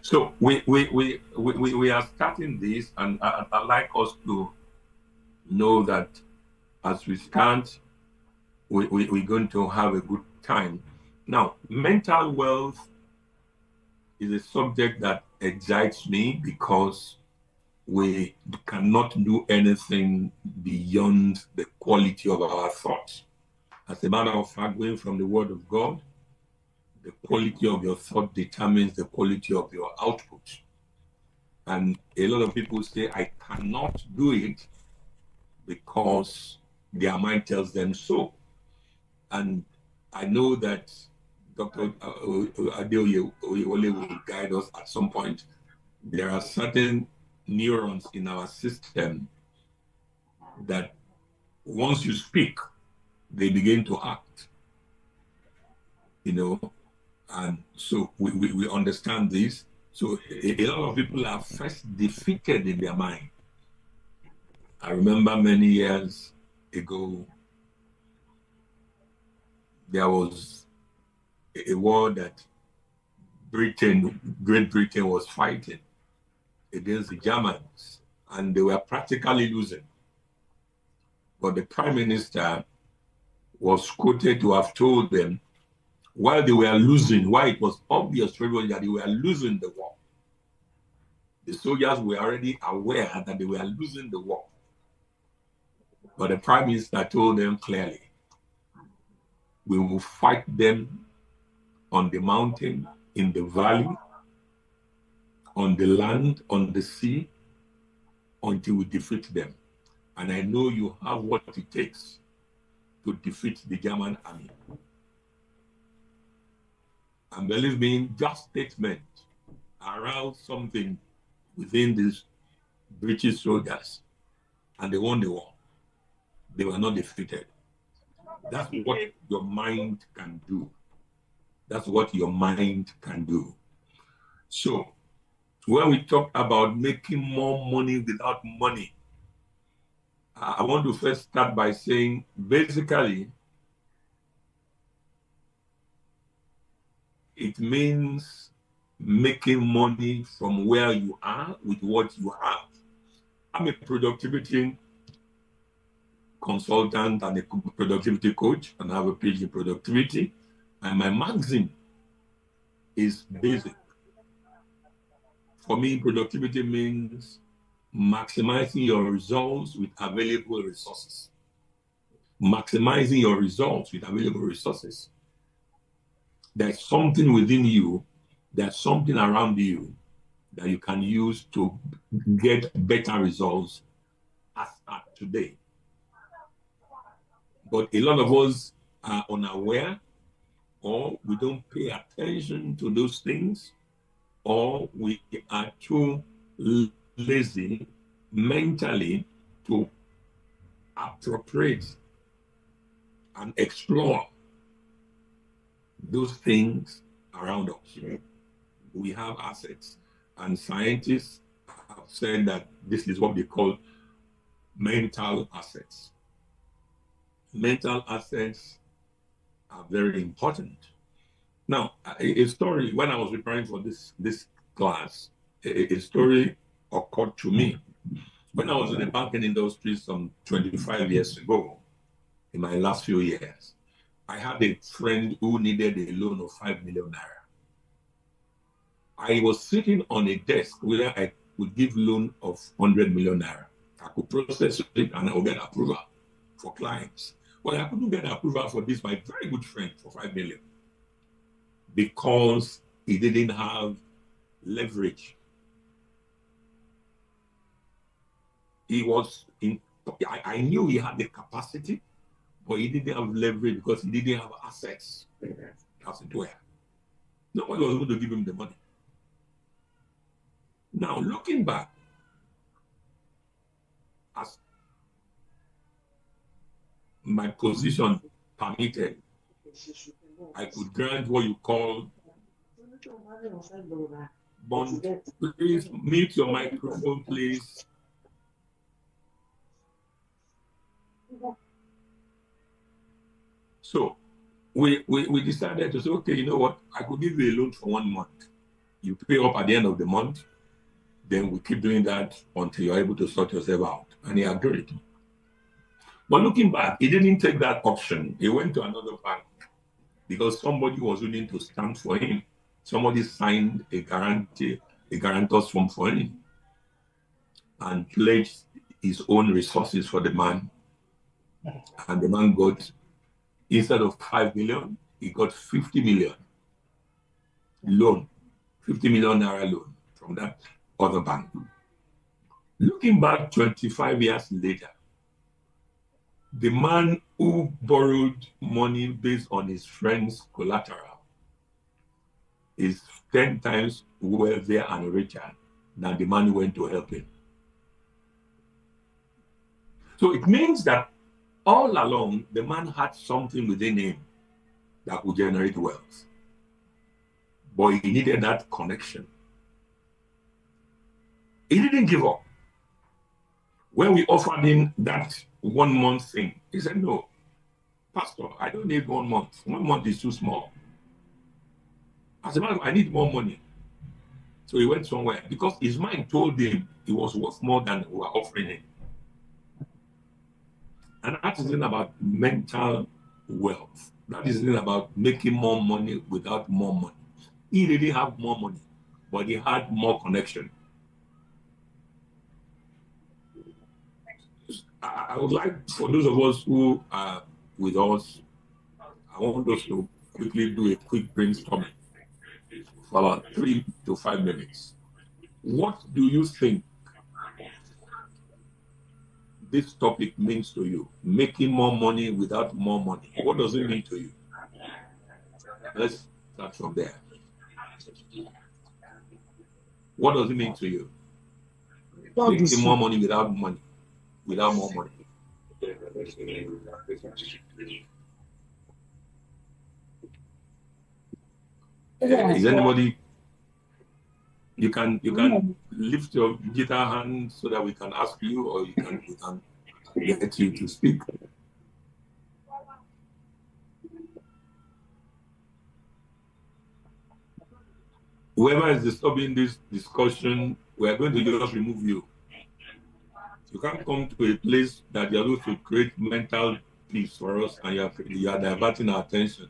So we are starting this, and I'd like us to know that as we start, we're going to have a good time. Now, mental wealth is a subject that excites me because we cannot do anything beyond the quality of our thoughts. As a matter of fact, going from the Word of God, the quality of your thought determines the quality of your output. And a lot of people say, I cannot do it because their mind tells them so. And I know that Dr. Adeoye Oyewole will guide us at some point. There are certain neurons in our system that once you speak, they begin to act, you know. And so we understand this. So a lot of people are first defeated in their mind. I remember many years ago, there was a war that Great Britain was fighting against the Germans, and they were practically losing. But the prime minister was quoted to have told them, while they were losing, while it was obvious to everyone that they were losing the war, the soldiers were already aware that they were losing the war. But the prime minister told them clearly, we will fight them on the mountain, in the valley, on the land, on the sea, until we defeat them. And I know you have what it takes to defeat the German army. And believe me, just statement aroused something within these British soldiers, and they won the war. They were not defeated. That's what your mind can do. That's what your mind can do. So when we talk about making more money without money, I want to first start by saying, basically, it means making money from where you are with what you have. I'm a productivity consultant and a productivity coach, and I have a PhD in productivity. And my magazine is basic. For me, productivity means maximizing your results with available resources. Maximizing your results with available resources. There's something within you, there's something around you that you can use to get better results as at today. But a lot of us are unaware, or we don't pay attention to those things, or we are too lazy mentally to appropriate and explore those things around us. We have assets, and scientists have said that this is what they call mental assets. Mental assets are very important. Now, a story, when I was preparing for this class, a story occurred to me. When I was in the banking industry some 25 years ago, in my last few years, I had a friend who needed a loan of 5 million naira. I was sitting on a desk where I would give loan of 100 million naira. I could process it and I would get approval for clients. Well, I couldn't get approval for this, my very good friend, for 5 million because he didn't have leverage. He was in, I knew he had the capacity, but he didn't have leverage because he didn't have assets, as it were. Nobody was going to give him the money. Now, looking back, as my position permitted, I could grant what you call bond. Please mute your microphone, please. So we decided to say, okay, you know what? I could give you a loan for 1 month. You pay up at the end of the month, then we keep doing that until you're able to sort yourself out. And he agreed. But looking back, he didn't take that option. He went to another bank because somebody was willing to stand for him. Somebody signed a guarantor's form for him and pledged his own resources for the man. And the man got, instead of 5 million, he got 50 million loan, 50 million naira loan from that other bank. Looking back 25 years later, the man who borrowed money based on his friend's collateral is 10 times wealthier and richer than the man who went to help him. So it means that all along, the man had something within him that would generate wealth. But he needed that connection. He didn't give up. When we offered him that 1 month thing, he said, no, Pastor, I don't need 1 month. 1 month is too small. As a matter of fact, I need more money. So he went somewhere because his mind told him he was worth more than we were offering him. And that isn't about mental wealth. That isn't about making more money without more money. He didn't have more money, but he had more connection. I would like, for those of us who are with us, I want us to quickly do a quick brainstorming for about 3 to 5 minutes. What do you think this topic means to you? Making more money without more money. What does it mean to you? Let's start from there. What does it mean to you? Making more money without money. Without more money. Is anybody? You can lift your guitar hand so that we can ask you, or we can get you to speak. Whoever is disturbing this discussion, we are going to just remove you. You can't come to a place that you are going to create mental peace for us, and you are diverting our attention.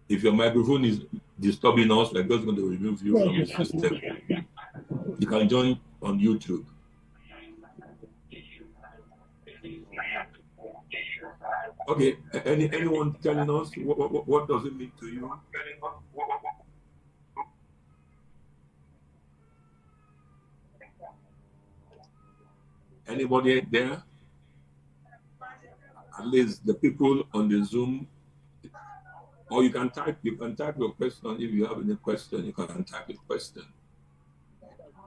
If your microphone is disturbing us, we're just going to remove you from the system. You can join on YouTube. Okay, anyone telling us what does it mean to you? Anybody there? At least the people on the Zoom, or you can type your question. If you have any question, you can type your question.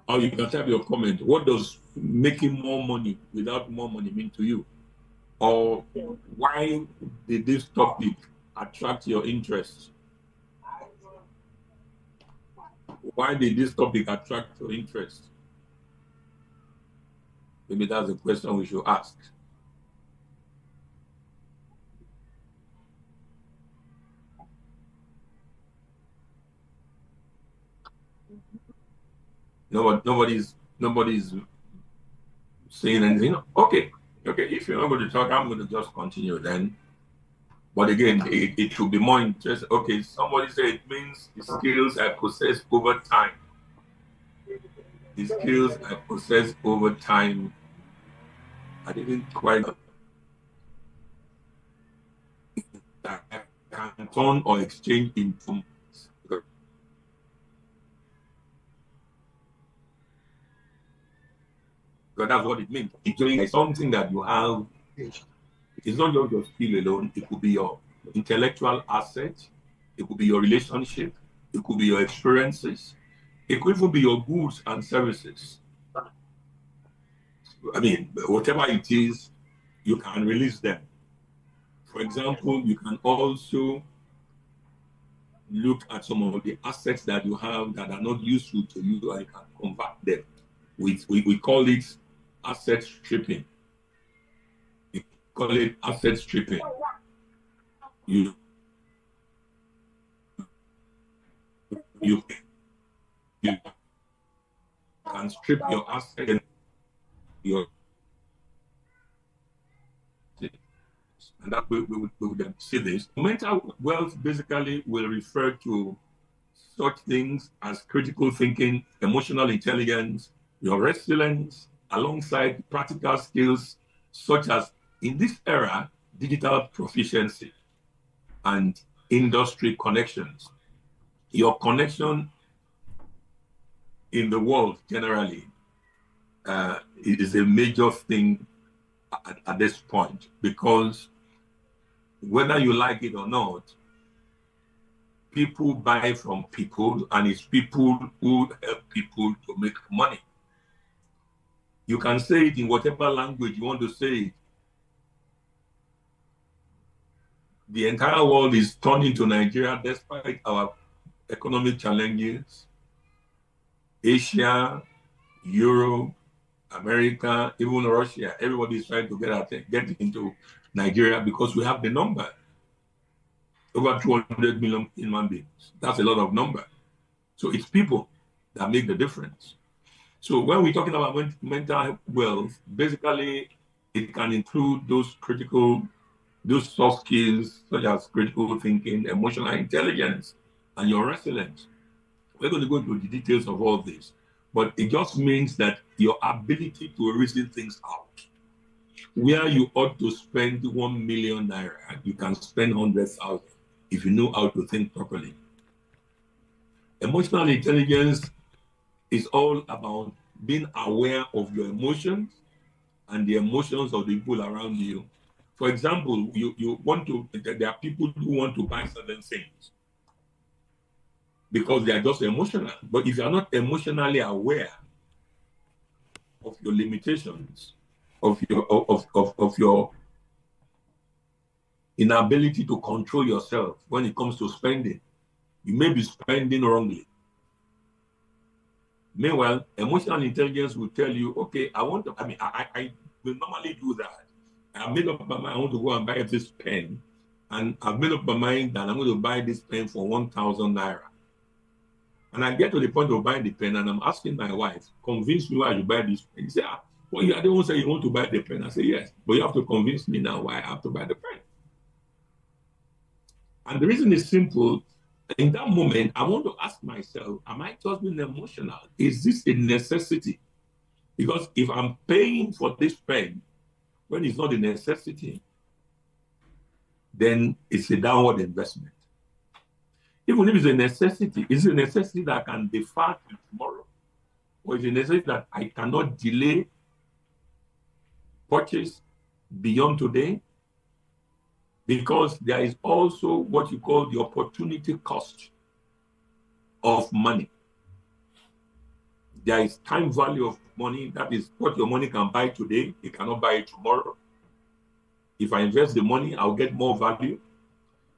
Or you can type your comment. What does making more money without more money mean to you? Or why did this topic attract your interest? Why did this topic attract your interest? Maybe that's a question we should ask. Nobody's saying anything. Okay. If you're not going to talk, I'm going to just continue then. But again, it should be more interesting. Okay, somebody said it means the skills I possess over time. The skills I possess over time. I didn't quite. I can turn or exchange into. Because that's what it means. It's something that you have. It's not just your skill alone. It could be your intellectual asset. It could be your relationship. It could be your experiences. It could even be your goods and services. I mean, whatever it is, you can release them. For example, you can also look at some of the assets that you have that are not useful to you, and you can convert them. We call it asset stripping. We call it asset stripping. You can strip your assets and your, and that we will see this. Mental wealth basically will refer to such things as critical thinking, emotional intelligence, your resilience, alongside practical skills such as, in this era, digital proficiency and industry connections. Your connection in the world generally is a major thing at this point, because whether you like it or not, people buy from people, and it's people who help people to make money. You can say it in whatever language you want to say it. The entire world is turning to Nigeria despite our economic challenges. Asia, Europe, America, even Russia, everybody is trying to get into Nigeria because we have the number. Over 200 million human beings. That's a lot of number. So it's people that make the difference. So when we're talking about mental wealth, basically it can include those soft skills such as critical thinking, emotional intelligence, and your resilience. We're going to go into the details of all this, but it just means that your ability to reason things out. Where you ought to spend 1 million naira, you can spend 100,000 if you know how to think properly. Emotional intelligence is all about being aware of your emotions and the emotions of the people around you. For example, there are people who want to buy certain things because they are just emotional. But if you are not emotionally aware of your limitations, of your inability to control yourself when it comes to spending, you may be spending wrongly. Meanwhile, emotional intelligence will tell you, okay, I will normally do that. I've made up my mind I want to go and buy this pen, and I've made up my mind that I'm going to buy this pen for 1,000 naira. And I get to the point of buying the pen, and I'm asking my wife, convince me why you buy this pen. She said, well, you don't say you want to buy the pen. I say, yes, but you have to convince me now why I have to buy the pen. And the reason is simple. In that moment, I want to ask myself, am I just being emotional? Is this a necessity? Because if I'm paying for this pen when it's not a necessity, then it's a downward investment. Even if it's a necessity, is it a necessity that I can defer to tomorrow? Or is it a necessity that I cannot delay purchase beyond today? Because there is also what you call the opportunity cost of money. There is time value of money. That is what your money can buy today. You cannot buy it tomorrow. If I invest the money, I'll get more value.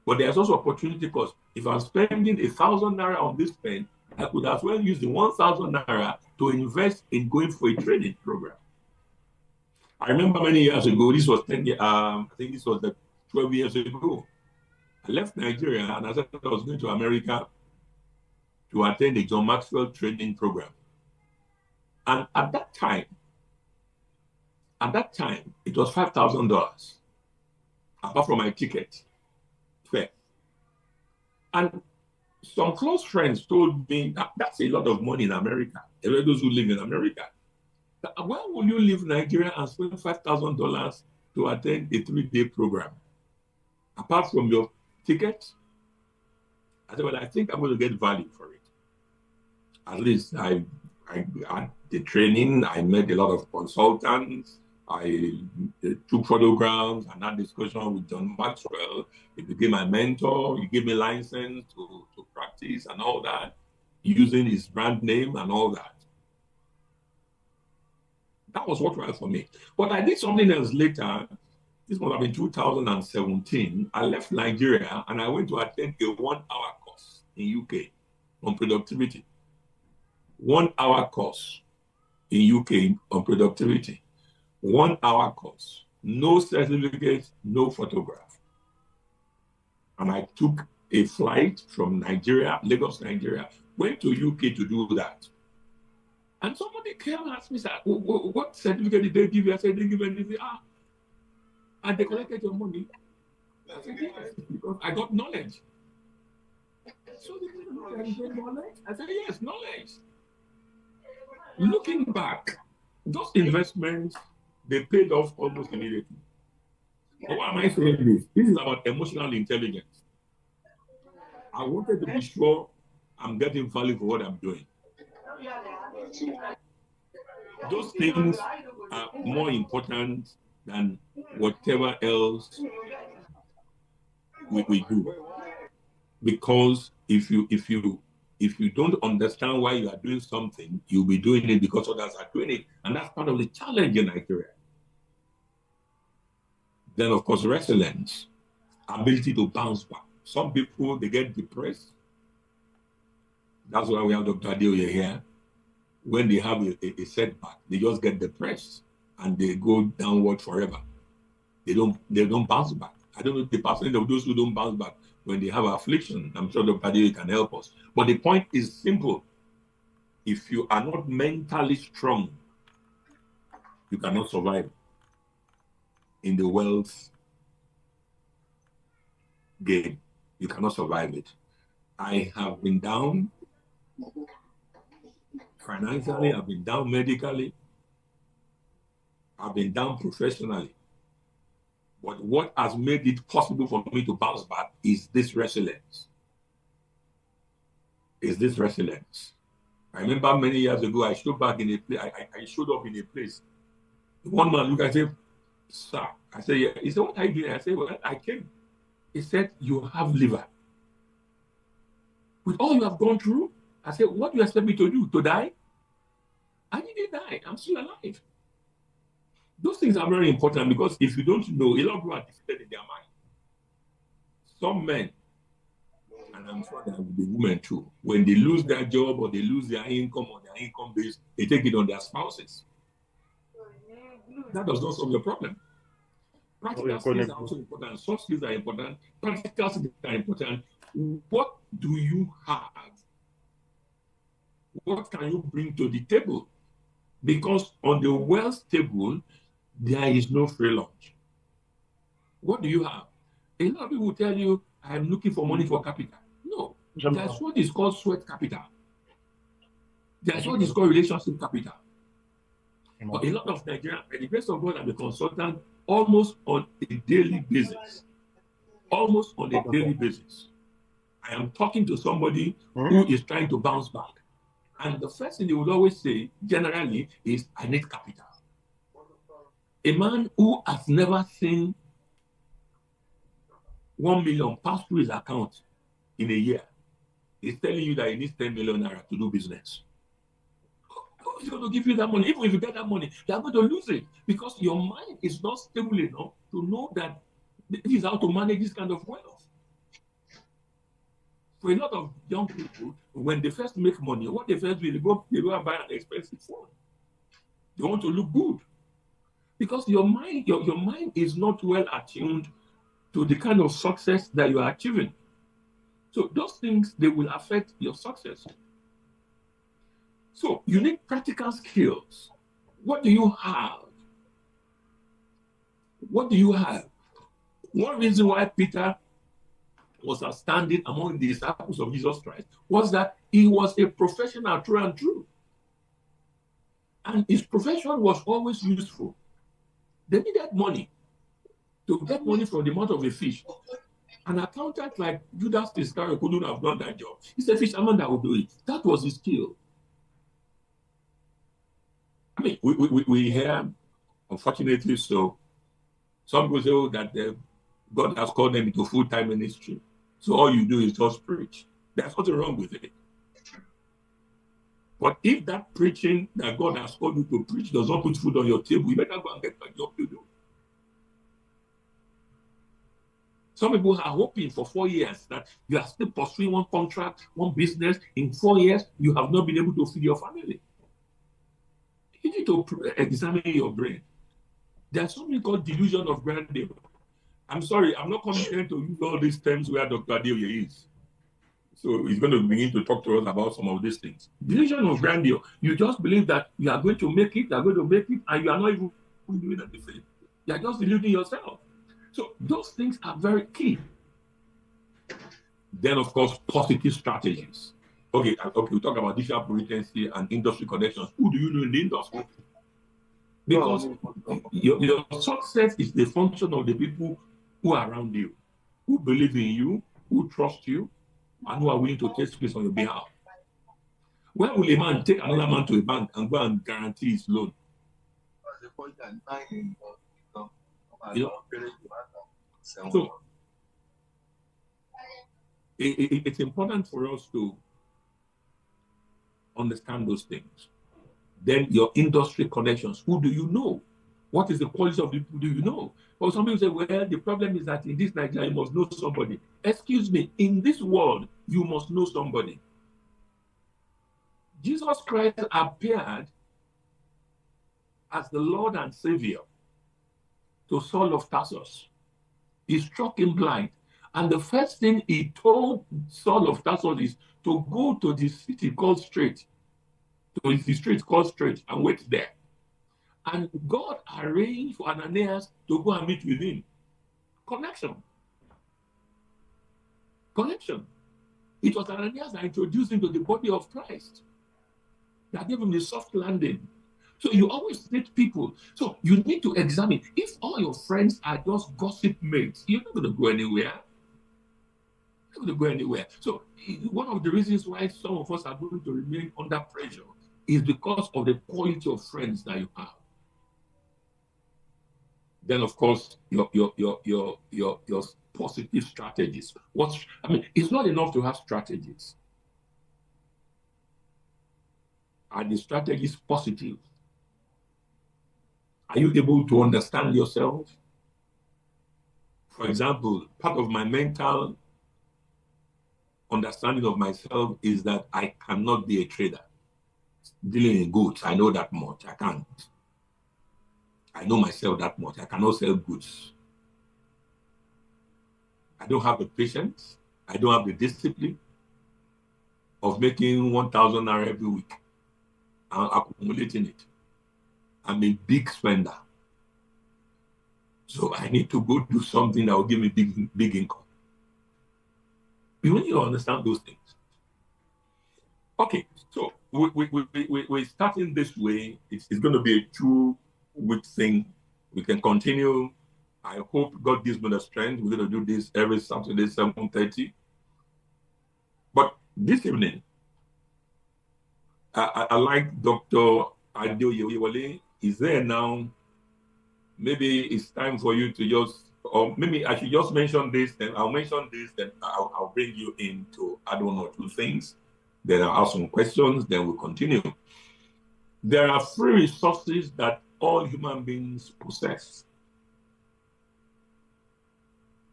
But there's also opportunity cost. If I'm spending 1,000 naira on this pen, I could as well use the 1,000 naira to invest in going for a training program. I remember many years ago, this was 10 years, I think this was 12 years ago. I left Nigeria and I said I was going to America to attend the John Maxwell training program. And at that time, it was $5,000, apart from my ticket fare. And some close friends told me that that's a lot of money in America, those who live in America. Why would you leave Nigeria and spend $5,000 to attend a 3-day program? Apart from your ticket? I said, well, I think I'm going to get value for it. At least I had the training, I met a lot of consultants, I took photographs and had discussion with John Maxwell. He became my mentor. He gave me license to practice and all that, using his brand name and all that. That was worthwhile for me. But I did something else later. This must have been 2017. I left Nigeria and I went to attend a 1-hour course in UK on productivity. 1-hour course in UK on productivity. 1-hour course. No certificate, no photograph. And I took a flight from Nigeria, Lagos, Nigeria, went to UK to do that. And somebody came and asked me, sir, what certificate did they give you? I said, they give anything. And they collected your money. I said, yes, because I got knowledge. So they get knowledge? I said, yes, knowledge. Looking back, those investments, they paid off almost immediately. But why am I saying this? This is about emotional intelligence. I wanted to be sure I'm getting value for what I'm doing. Those things are more important than whatever else we do. Because if you don't understand why you are doing something, you'll be doing it because others are doing it. And that's part of the challenge in Nigeria. Then, of course, resilience, ability to bounce back. Some people, they get depressed. That's why we have Dr. Adeoye here. When they have a setback, they just get depressed and they go downward forever. They don't bounce back. I don't know the percentage of those who don't bounce back when they have affliction. I'm sure Dr. Adeoye can help us. But the point is simple. If you are not mentally strong, you cannot survive in the wealth game. You cannot survive it. I have been down financially, I've been down medically, I've been down professionally. But what has made it possible for me to bounce back is this resilience. I remember many years ago, I showed back in a place. I showed up in a place. One man looked and said, "Sir," I said, "Yeah." He said, "What are you doing?" I said, "Well, I came." He said, "You have liver. With all you have gone through," I said, "What do you expect me to do? To die?" I didn't die. I'm still alive. Those things are very important because if you don't know, a lot of people are defeated in their mind. Some men, and I'm sure there will be women too, when they lose their job or they lose their income or their income base, they take it on their spouses. That does not solve your problem. Practical skills are also important. Soft skills are important. Practical skills are important. What do you have? What can you bring to the table? Because on the wealth table, there is no free lunch. What do you have? A lot of people will tell you, I'm looking for money for capital. No, that's what is called sweat capital. That's what is called relationship capital. But a lot of Nigerians, by the grace of God, I'm a consultant almost on a daily basis. Almost on a daily basis. I am talking to somebody who is trying to bounce back. And the first thing they would always say, generally, is, I need capital. A man who has never seen 1 million pass through his account in a year is telling you that he needs 10 million naira to do business. Who is going to give you that money? Even if you get that money, you are going to lose it because your mind is not stable enough to know that this is how to manage this kind of wealth. For a lot of young people, when they first make money, what they first do is they go and buy an expensive phone. They want to look good. Because your mind is not well attuned to the kind of success that you are achieving. So those things, they will affect your success. So you need practical skills. What do you have? What do you have? One reason why Peter was outstanding among the disciples of Jesus Christ was that he was a professional through and through. And his profession was always useful. They needed money to get money from the mouth of a fish. An accountant like Judas Iscariot couldn't have done that job. He's a fisherman that would do it. That was his skill. I mean, we hear, unfortunately so, some people say, oh, that God has called them into full-time ministry. So all you do is just preach. There's nothing wrong with it. But if that preaching that God has called you to preach does not put food on your table, you better go and get a job to do. Some people are hoping for 4 years that you are still pursuing one contract, one business. In 4 years, you have not been able to feed your family. You need to examine your brain. There's something called delusion of grandeur. I'm sorry, I'm not competent to use all these terms where Dr. Adeoye is. So he's going to begin to talk to us about some of these things. Delusion of grandeur. You just believe that you are going to make it, you are going to make it, and you are not even doing anything. You are just deluding yourself. So those things are very key. Then, of course, positive strategies. Okay, we talk about digital potency and industry connections. Who do you know in the industry? Because your success is the function of the people who are around you, who believe in you, who trust you, and who are willing to take space on your behalf. Where will a man take another man to a bank and go and guarantee his loan? So it's important for us to understand those things. Then your industry connections. Who do you know? What is the quality of people do you know? But some people say, well, the problem is that in this Nigeria, you must know somebody. Excuse me, in this world, you must know somebody. Jesus Christ appeared as the Lord and Savior to Saul of Tarsus. He struck him blind. And the first thing he told Saul of Tarsus is to go to the city called Straight, to the street called Straight, and wait there. And God arranged for Ananias to go and meet with him. Connection. Connection. It was Ananias that introduced him to the body of Christ, that gave him the soft landing. So you always need people. So you need to examine. If all your friends are just gossip mates, you're not going to go anywhere. You're not going to go anywhere. So one of the reasons why some of us are going to remain under pressure is because of the quality of friends that you have. Then, of course, your positive strategies. It's not enough to have strategies. Are the strategies positive? Are you able to understand yourself? For example, part of my mental understanding of myself is that I cannot be a trader. Dealing in goods, I know that much. I can't. I know myself that much. I cannot sell goods. I don't have the patience. I don't have the discipline of making 1,000 naira every week and accumulating it. I'm a big spender. So I need to go do something that will give me big income. You need to understand those things. Okay, so we're starting this way. It's going to be a 2-week thing. We can continue. I hope God gives me the strength. We're going to do this every Saturday, 7:30. But this evening, I like Dr. Adeoyewale. Is there now? Maybe it's time for you to just, or maybe I should just mention this, then I'll mention this, then I'll bring you in to add 1 or 2 things. Then I'll ask some questions, then we'll continue. There are 3 resources that all human beings possess.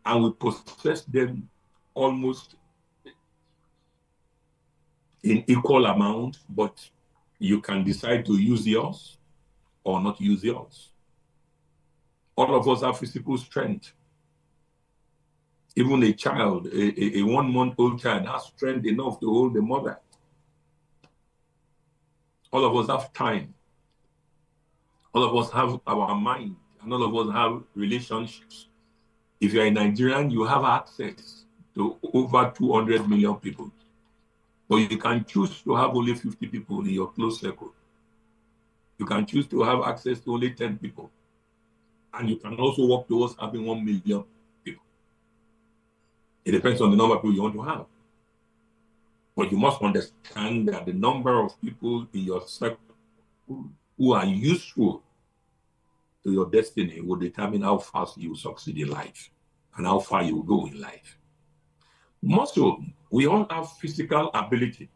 And we possess them almost in equal amount, but you can decide to use yours or not use yours. All of us have physical strength. Even a child, a 1-month-old child has strength enough to hold the mother. All of us have time. All of us have our mind, and all of us have relationships. If you're a Nigerian, you have access to over 200 million people. But you can choose to have only 50 people in your close circle. You can choose to have access to only 10 people. And you can also work towards having 1 million people. It depends on the number of people you want to have. But you must understand that the number of people in your circle who are useful to your destiny will determine how fast you succeed in life and how far you will go in life. Muscle, we all have physical ability.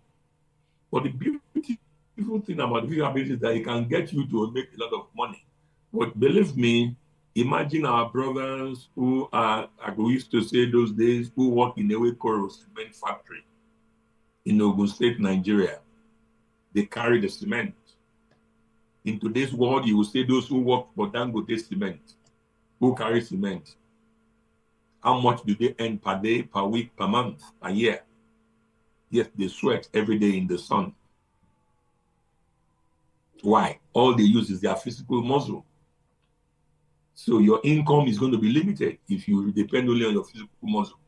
But the beautiful thing about the physical ability is that it can get you to make a lot of money. But believe me, imagine our brothers who are, like we used to say those days, who work in a Ewekoro cement factory in Ogun State, Nigeria. They carry the cement. In today's world, you will say those who work for Dangote Cement, who carry cement. How much do they earn per day, per week, per month, per year? Yes, they sweat every day in the sun. Why? All they use is their physical muscle. So your income is going to be limited if you depend only on your physical muscle.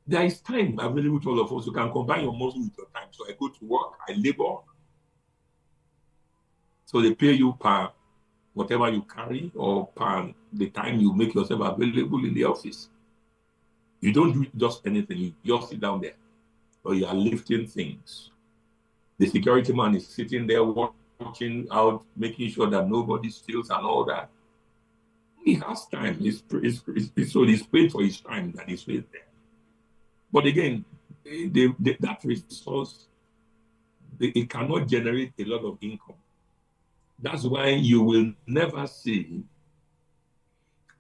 There is time available to all of us. You can combine your muscle with your time. So I go to work, I labor. So they pay you per whatever you carry or per the time you make yourself available in the office. You don't do just anything. You just sit down there or you are lifting things. The security man is sitting there watching out, making sure that nobody steals and all that. He has time. So he's paid for his time that he's paid there. But again, that resource, it cannot generate a lot of income. That's why you will never see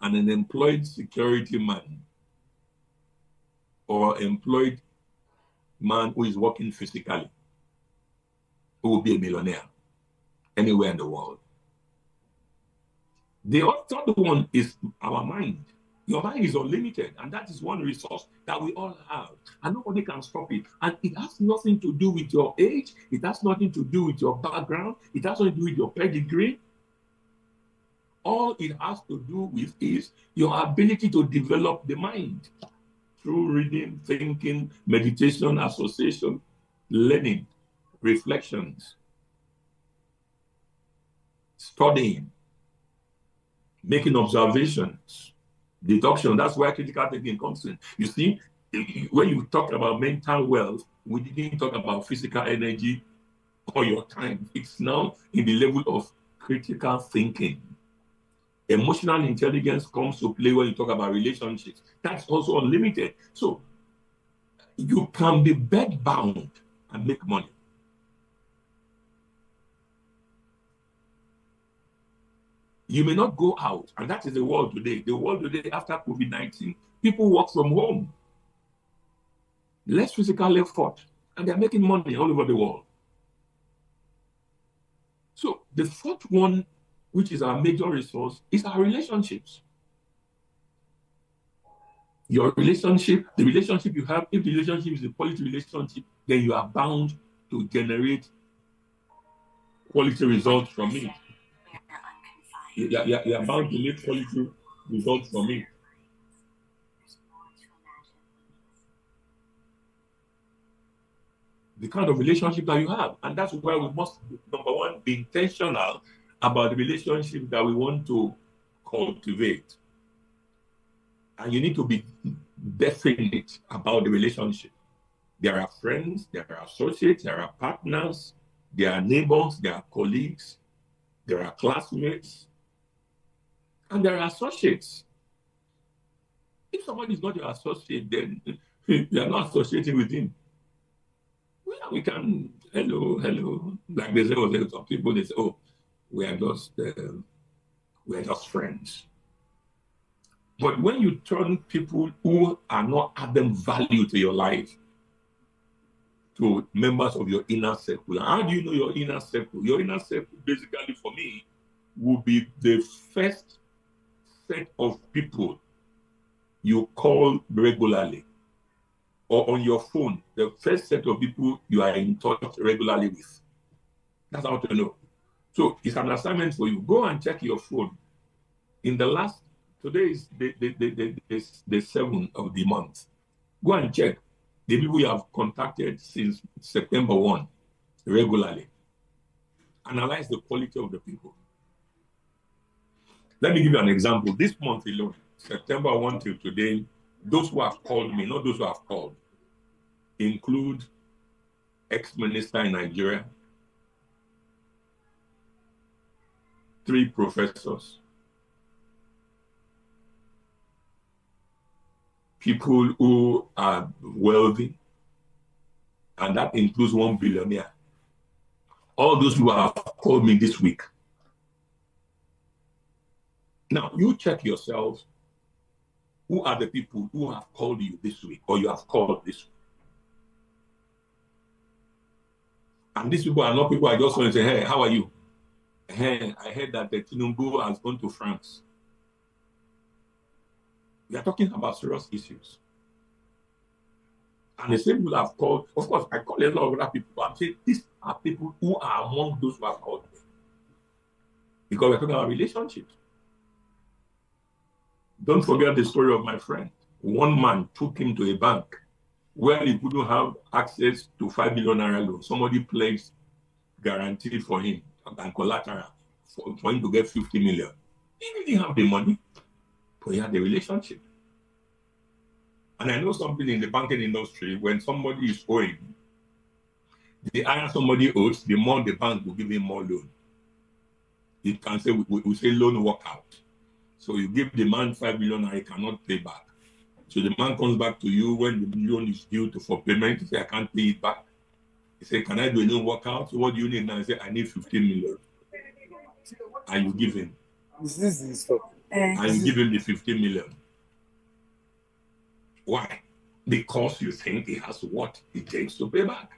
an unemployed security man or employed man who is working physically who will be a millionaire anywhere in the world. The other one is our mind. Your mind is unlimited, and that is one resource that we all have, and nobody can stop it. And it has nothing to do with your age, it has nothing to do with your background, it has nothing to do with your pedigree. All it has to do with is your ability to develop the mind through reading, thinking, meditation, association, learning, reflections, studying, making observations, deduction. That's where critical thinking comes in. You see, when you talk about mental wealth, we didn't talk about physical energy or your time. It's now in the level of critical thinking. Emotional intelligence comes to play when you talk about relationships. That's also unlimited. So you can be bed bound and make money. You may not go out, and that is the world today. The world today, after COVID-19, people work from home. Less physical effort, and they're making money all over the world. So the fourth one, which is our major resource, is our relationships. Your relationship, the relationship you have, if the relationship is a quality relationship, then you are bound to generate quality results from it. You are bound to make quality results from it. The kind of relationship that you have. And that's why we must, number one, be intentional about the relationship that we want to cultivate. And you need to be definite about the relationship. There are friends, there are associates, there are partners, there are neighbors, there are colleagues, there are classmates, and there are associates. If somebody is not your associate, then you are not associating with him. We can, hello. Like they say, some people, they say, oh, we are just friends. But when you turn people who are not adding value to your life to members of your inner circle, how do you know your inner circle? Your inner circle, basically, for me, will be the first set of people you call regularly, or on your phone, the first set of people you are in touch regularly with. That's how to know. So it's an assignment for you. Go and check your phone. In the last, today is the 7th of the month. Go and check the people you have contacted since September 1 regularly. Analyze the quality of the people. Let me give you an example. This month alone, September 1 till today, those who have called me, not those who have called, include ex-minister in Nigeria, 3 professors, people who are wealthy, and that includes 1 billionaire. All those who have called me this week. Now, you check yourselves. Who are the people who have called you this week, or you have called this week? And these people are not people I just want to say, hey, how are you? Hey, I heard that the Tinubu has gone to France. We are talking about serious issues. And the same people have called, of course, I call a lot of other people, but I'm saying these are people who are among those who have called me. Because we're talking about relationships. Don't forget the story of my friend. One man took him to a bank where he couldn't have access to 5 million naira loan. Somebody pledged guarantee for him and collateral for him to get 50 million. He didn't have the money, but he had the relationship. And I know something in the banking industry, when somebody is owing, the higher somebody owes, the more the bank will give him more loan. It can say, we say loan workout. So you give the man 5 million and he cannot pay back. So the man comes back to you when the loan is due for payment. He say, I can't pay it back. He say, can I do a loan workout? So what do you need now? He say, I need 15 million. And you give him. This is the stuff. And you give him the 15 million. Why? Because you think he has what it takes to pay back.